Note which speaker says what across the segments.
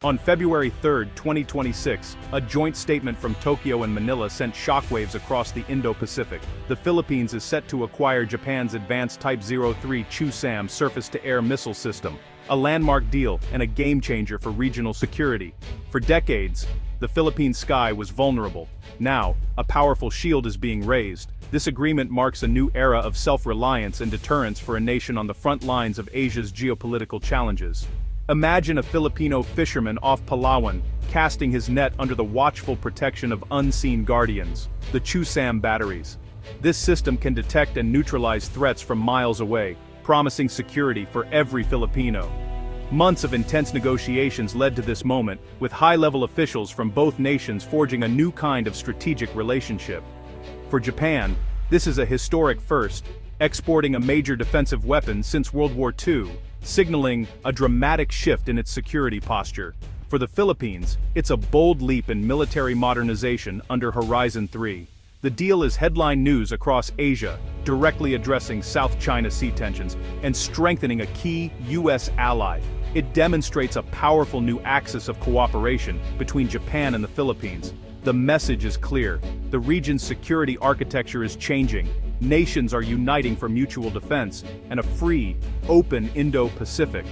Speaker 1: On February 3, 2026, a joint statement from Tokyo and Manila sent shockwaves across the Indo-Pacific. The Philippines is set to acquire Japan's advanced Type-03 Chu-SAM surface-to-air missile system, a landmark deal and a game-changer for regional security. For decades, the Philippine sky was vulnerable. Now, a powerful shield is being raised. This agreement marks a new era of self-reliance and deterrence for a nation on the front lines of Asia's geopolitical challenges. Imagine a Filipino fisherman off Palawan, casting his net under the watchful protection of unseen guardians, the Chu-SAM batteries. This system can detect and neutralize threats from miles away, promising security for every Filipino. Months of intense negotiations led to this moment, with high-level officials from both nations forging a new kind of strategic relationship. For Japan, this is a historic first, exporting a major defensive weapon since World War II, signaling a dramatic shift in its security posture. For the Philippines, it's a bold leap in military modernization under Horizon 3. The deal is headline news across Asia, directly addressing South China Sea tensions and strengthening a key U.S. ally. It demonstrates a powerful new axis of cooperation between Japan and the Philippines. The message is clear. The region's security architecture is changing. Nations are uniting for mutual defense and a free, open Indo-Pacific.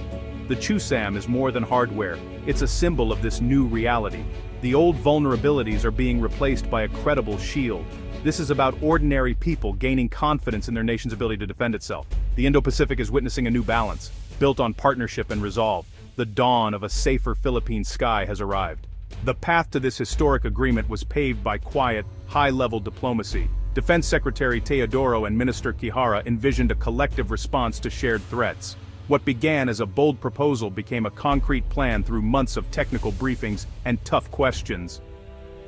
Speaker 1: The Chu-SAM is more than hardware. It's a symbol of this new reality. The old vulnerabilities are being replaced by a credible shield. This is about ordinary people gaining confidence in their nation's ability to defend itself. The Indo-Pacific is witnessing a new balance, built on partnership and resolve. The dawn of a safer Philippine sky has arrived. The path to this historic agreement was paved by quiet, high-level diplomacy. Defense Secretary Teodoro and Minister Quijara envisioned a collective response to shared threats. What began as a bold proposal became a concrete plan through months of technical briefings and tough questions.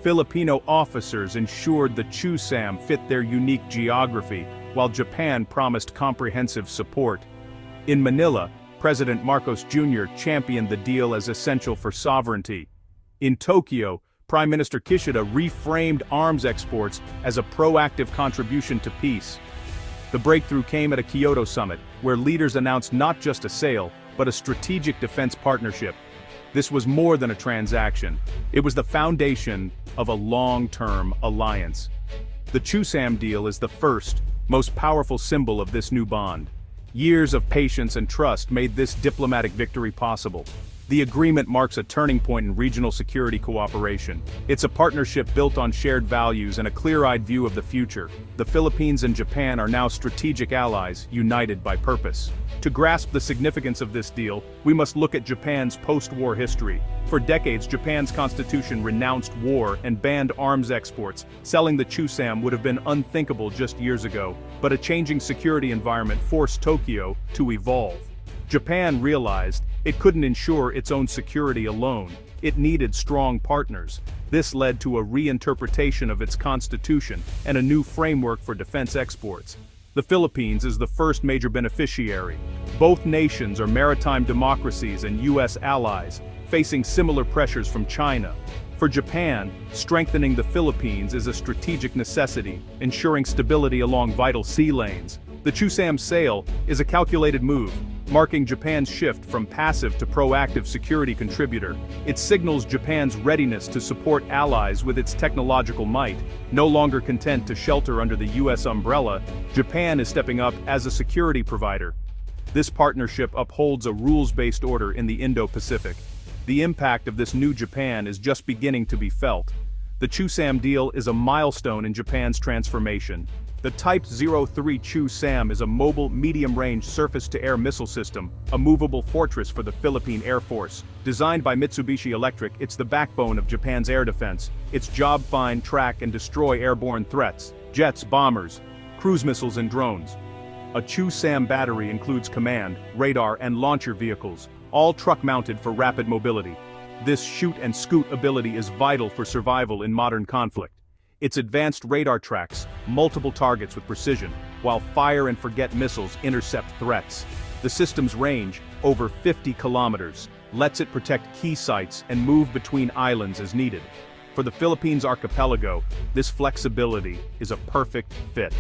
Speaker 1: Filipino officers ensured the Chu-SAM fit their unique geography, while Japan promised comprehensive support. In Manila, President Marcos Jr. championed the deal as essential for sovereignty. In Tokyo, Prime Minister Kishida reframed arms exports as a proactive contribution to peace. The breakthrough came at a Kyoto summit, where leaders announced not just a sale, but a strategic defense partnership. This was more than a transaction. It was the foundation of a long-term alliance. The Chu-SAM deal is the first, most powerful symbol of this new bond. Years of patience and trust made this diplomatic victory possible. The agreement marks a turning point in regional security cooperation. It's a partnership built on shared values and a clear-eyed view of the future. The Philippines and Japan are now strategic allies, united by purpose. To grasp the significance of this deal, we must look at Japan's post-war history. For decades, Japan's constitution renounced war and banned arms exports. Selling the Chu-SAM would have been unthinkable just years ago, but a changing security environment forced Tokyo to evolve. Japan realized it couldn't ensure its own security alone. It needed strong partners. This led to a reinterpretation of its constitution and a new framework for defense exports. The Philippines is the first major beneficiary. Both nations are maritime democracies and U.S. allies, facing similar pressures from China. For Japan, strengthening the Philippines is a strategic necessity, ensuring stability along vital sea lanes. The Chu-SAM sale is a calculated move, marking Japan's shift from passive to proactive security contributor. It signals Japan's readiness to support allies with its technological might. No longer content to shelter under the U.S. umbrella, Japan is stepping up as a security provider. This partnership upholds a rules-based order in the Indo-Pacific. The impact of this new Japan is just beginning to be felt. The Chu-SAM deal is a milestone in Japan's transformation. The Type-03 Chu-SAM is a mobile, medium-range surface-to-air missile system, a movable fortress for the Philippine Air Force. Designed by Mitsubishi Electric, it's the backbone of Japan's air defense. Its job: find, track, and destroy airborne threats, jets, bombers, cruise missiles, and drones. A Chu-SAM battery includes command, radar, and launcher vehicles, all truck-mounted for rapid mobility. This shoot-and-scoot ability is vital for survival in modern conflict. Its advanced radar tracks multiple targets with precision, while fire-and-forget missiles intercept threats. The system's range, over 50 kilometers, lets it protect key sites and move between islands as needed. For the Philippines archipelago, this flexibility is a perfect fit.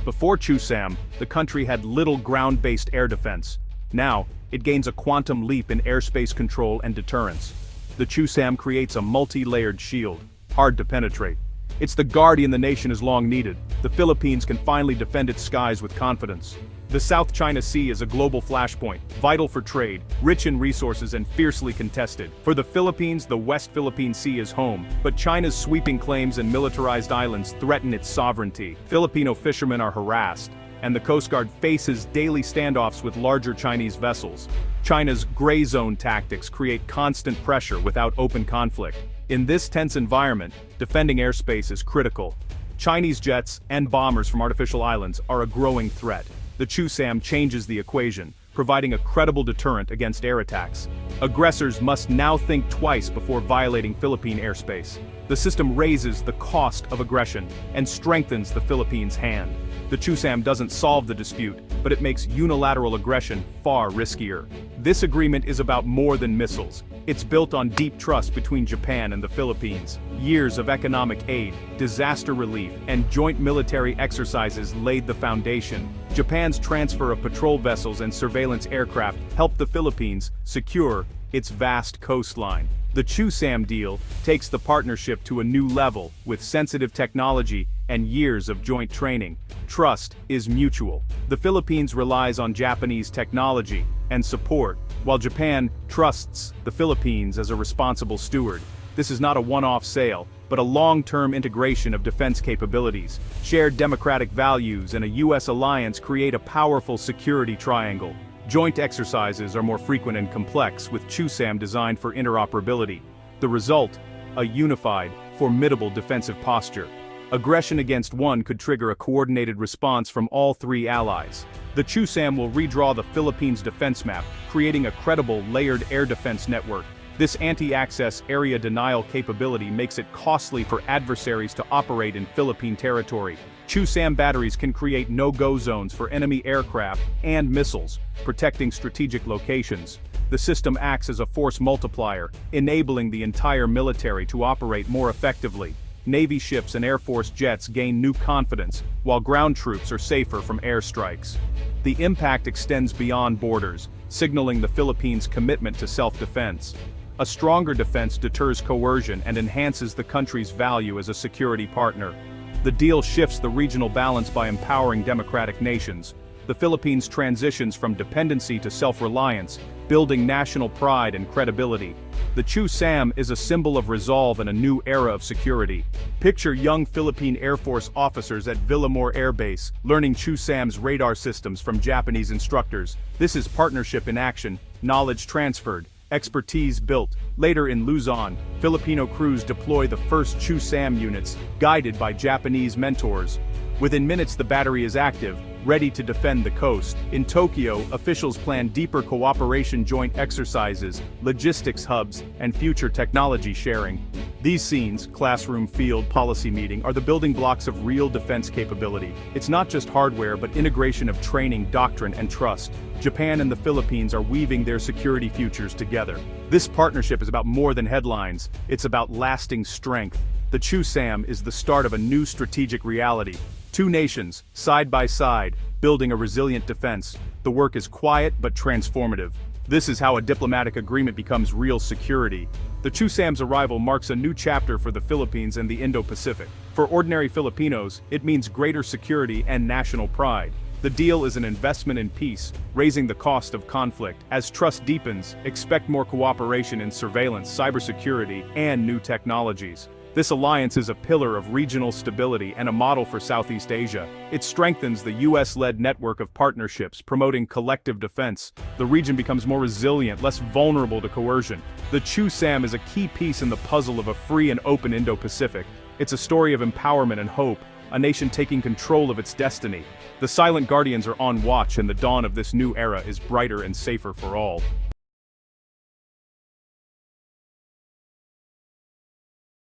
Speaker 1: Before Chu-SAM, the country had little ground-based air defense. Now, it gains a quantum leap in airspace control and deterrence. the Chu-SAM creates a multi-layered shield, hard to penetrate. It's the guardian the nation has long needed. The Philippines can finally defend its skies with confidence. The South China Sea is a global flashpoint, vital for trade, rich in resources and fiercely contested. For the Philippines, the West Philippine Sea is home, but China's sweeping claims and militarized islands threaten its sovereignty. Filipino fishermen are harassed, and the Coast Guard faces daily standoffs with larger Chinese vessels. China's gray zone tactics create constant pressure without open conflict. In this tense environment, defending airspace is critical. Chinese jets and bombers from artificial islands are a growing threat. The Chu-SAM changes the equation, providing a credible deterrent against air attacks. Aggressors must now think twice before violating Philippine airspace. The system raises the cost of aggression and strengthens the Philippines' hand. The Chu-SAM doesn't solve the dispute, but it makes unilateral aggression far riskier. This agreement is about more than missiles. It's built on deep trust between Japan and the Philippines. Years of economic aid, disaster relief, and joint military exercises laid the foundation. Japan's transfer of patrol vessels and surveillance aircraft helped the Philippines secure its vast coastline. The Chu-SAM deal takes the partnership to a new level with sensitive technology and years of joint training. Trust is mutual. The Philippines relies on Japanese technology and support, while Japan trusts the Philippines as a responsible steward. This is not a one-off sale, but a long-term integration of defense capabilities. Shared democratic values and a U.S. alliance create a powerful security triangle. Joint exercises are more frequent and complex, with Chu-SAM designed for interoperability. The result? A unified, formidable defensive posture. Aggression against one could trigger a coordinated response from all three allies. The Chu-SAM will redraw the Philippines' defense map, creating a credible, layered air defense network. This anti-access area denial capability makes it costly for adversaries to operate in Philippine territory. Chu-SAM batteries can create no-go zones for enemy aircraft and missiles, protecting strategic locations. The system acts as a force multiplier, enabling the entire military to operate more effectively. Navy ships and Air Force jets gain new confidence, while ground troops are safer from airstrikes. The impact extends beyond borders, signaling the Philippines' commitment to self-defense. A stronger defense deters coercion and enhances the country's value as a security partner. The deal shifts the regional balance by empowering democratic nations. The Philippines transitions from dependency to self-reliance, building national pride and credibility. The Chu-SAM is a symbol of resolve and a new era of security. Picture young Philippine Air Force officers at Villamor Air Base, learning Chu-SAM's radar systems from Japanese instructors. This is partnership in action, knowledge transferred, expertise built. Later in Luzon, Filipino crews deploy the first Chu-SAM units, guided by Japanese mentors. Within minutes the battery is active, ready to defend the coast. In Tokyo, officials plan deeper cooperation joint exercises, logistics hubs, and future technology sharing. These scenes, classroom, field, policy meeting, are the building blocks of real defense capability. It's not just hardware, but integration of training, doctrine, and trust. Japan and the Philippines are weaving their security futures together. This partnership is about more than headlines. It's about lasting strength. The Chu-SAM is the start of a new strategic reality. Two nations, side by side, building a resilient defense. The work is quiet but transformative. This is how a diplomatic agreement becomes real security. The Chu-SAM's arrival marks a new chapter for the Philippines and the Indo-Pacific. For ordinary Filipinos, it means greater security and national pride. The deal is an investment in peace, raising the cost of conflict. As trust deepens, expect more cooperation in surveillance, cybersecurity, and new technologies. This alliance is a pillar of regional stability and a model for Southeast Asia. It strengthens the US-led network of partnerships, promoting collective defense. The region becomes more resilient, less vulnerable to coercion. The Chu-SAM is a key piece in the puzzle of a free and open Indo-Pacific. It's a story of empowerment and hope, a nation taking control of its destiny. The silent guardians are on watch, and the dawn of this new era is brighter and safer for all.